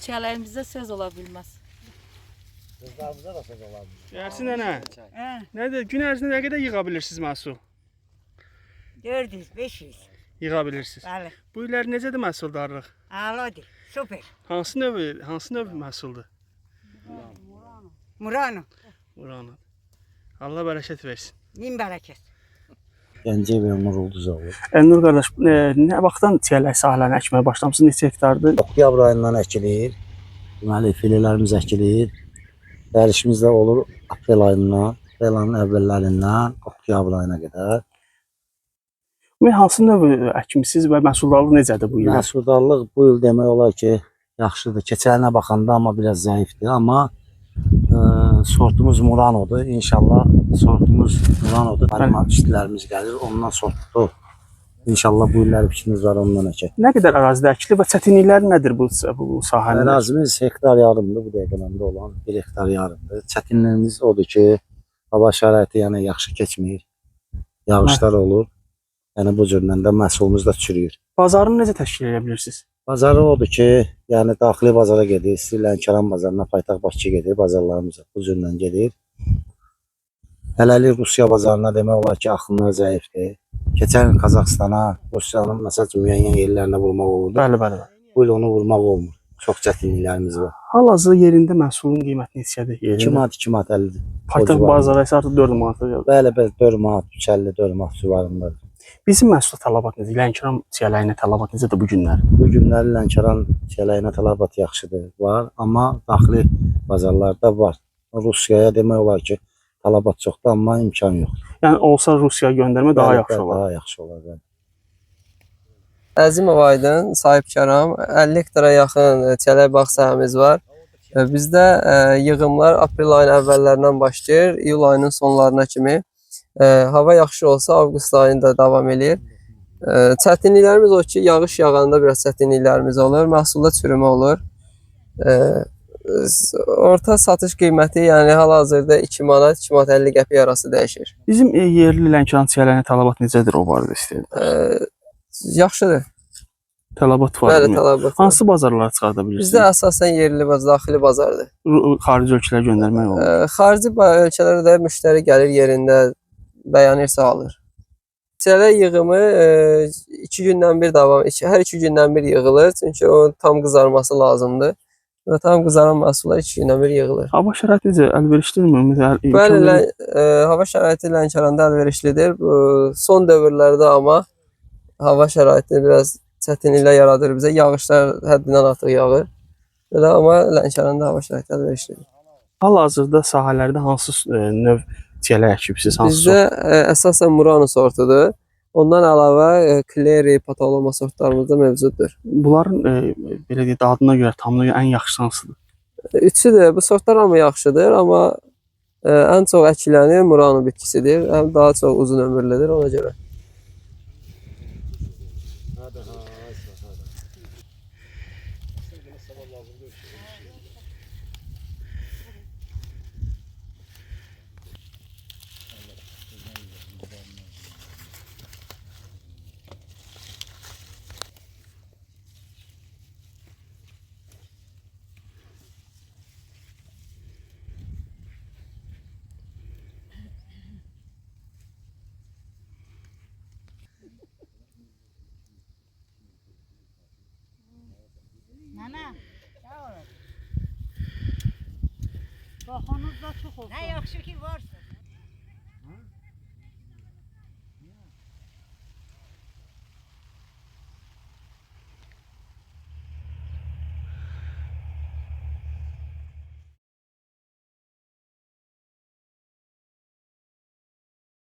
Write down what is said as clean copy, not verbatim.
çiyələrimizdə söz ola bilməz. Qızlarımıza da söz ola bilməz. Dərsin nənə. Nədir? Gün ərzində nə qədər yığa bilirsiniz məhsul? 400, 500. Yığa bilirsiniz. Bəli. Bu illər necədir məhsuldarlıq? Əladır. Super. Hansı növ məhsuldur? Murano. Urana. Allah bərəkət versin. Min bərəkət. Gəncə və Ömür Ulduzoğlu. Elnur qardaş, nə vaxtdan çiyələk sahələrini əkməyə başlamısınız? Neçə hektardır? Oktyabr ayından əkilir. Deməli, filələrimiz əkilir. Dərişimiz də olur aprel ayından, aprel ayının əvvəllərindən oktyabr ayına qədər. Hansı növ əkmisiniz və məhsuldarlıq necədir bu il? Məhsuldarlıq bu il demək olar ki, yaxşıdır. Keçəlinə baxanda amma biraz zəifdir. Amma sortumuz Muranodur. İnşallah sortumuz Muranodur. Məlumat işçilərimiz gəlir. Ondan sortdur. İnşallah bu illər biçimiz var ondan əkək. Nə qədər ərazidə əkilir və çətinlikləri nədir bu sahənin? Ərazimiz hektar yarımdır. Bu dəqiqələrdə olan 1 hektar yarımdır. Çətinliyimiz odur ki, hava şəraiti yəni yaxşı keçmir. Yağışlar olur. Yəni bu cürdən də məhsulumuz da çürüyür. Bazarını necə təşkil edə bilirsiniz? Bazarı odur ki, yəni daxili bazara gedir, Lənkəran bazarına, paytaxt Bakıya gedir, bazarlarımız bu cürdən gedir. Hələlik Rusiya bazarına demək olar ki, axınlar zəifdir. Keçən il Qazaxstana, Rusiyanın məsəl üçün müəyyən yerlərinə vurmaq olurdu. Bəli. Bu il onu vurmaq olmur. Çox çətinliklərimiz var. Hal-hazırda yerində məhsulun qiyməti neçədir? 2 manat, 2 manat 50-dir. Paytaxt bazarı isə artıq 4 manata. Bəli, 4 manat, 350, 4 manat civarındadır. Bizim məhsul tələbat necə? Lənkəran çiyələyinə tələbat necədir bu günlər? Bu günlər Lənkəran çiyələyinə tələbat yaxşıdır, var. Amma daxili bazarlarda var. Rusiyaya demək olar ki, tələbat çoxdur, amma imkan yoxdur. Yəni olsa Rusiyaya göndərmə daha yaxşı olar. Daha yaxşı olar. Bəli. Əzimov Aydın, sahibkaram. 50 hektara yaxın çiyələk bağ sahəmiz var. Bizdə yığımlar aprel ayının əvvəllərindən başlayır, iyul ayının sonlarına kimi. Hava yaxşı olsa avqust ayında davam edir. Çətinliklərimiz o ki, yağış yağanda biraz çətinliklərimiz olur, məhsulda çürümə olur. Orta satış qiyməti yəni hal-hazırda 2 manat, 2 manat 50 qəpik arası dəyişir. Bizim yerli Lənkəran çiyələyinə tələbat necədir o barədə istəyirəm? Yaxşıdır. Tələbat var. Bəli, tələbat var. Hansı bazarlara çıxarda bilirsiniz? Bizdə əsasən yerli bazar, daxili bazardır. Xarici ölkələrə göndərmək olur. Xarici ölkələrə də müştəri gəlir yerində bəyənirsə alır. Çiyələk yığımı 2 gündən bir davam, hər 2 gündən bir yığılır. Çünki o tam qızarması lazımdır. Və tam qızaran məhsullar 2 gündən bir yığılır. Hava şəraiti necə? Əlverişlidirmi? Bəli, hava şəraiti Lənkəranda əlverişlidir. Son dövrlərdə amma hava şəraiti biraz çətinliklər yaradır bizə. Yağışlar həddindən artıq yağır. Belə amma Lənkəranda hava şəraiti əlverişlidir. Hal-hazırda sahələrdə hansı növ çiyələk əkibsiz? Bizdə əsasən Murano sortudur. Ondan əlavə Kleri, Patoloma sortlarımız da mövcuddur. Bunların belə deyək, dadına görə, tamına görə ən yaxşısı hansıdır? Üçüdür. Bu sortlar hamı yaxşıdır, amma ən çox əkiləni Murano bitkisidir. Həm daha çox uzun ömürlüdür ona görə. Nənə, sağ olun. Baxınız da çox olsun. Nə yaxşı ki varsın.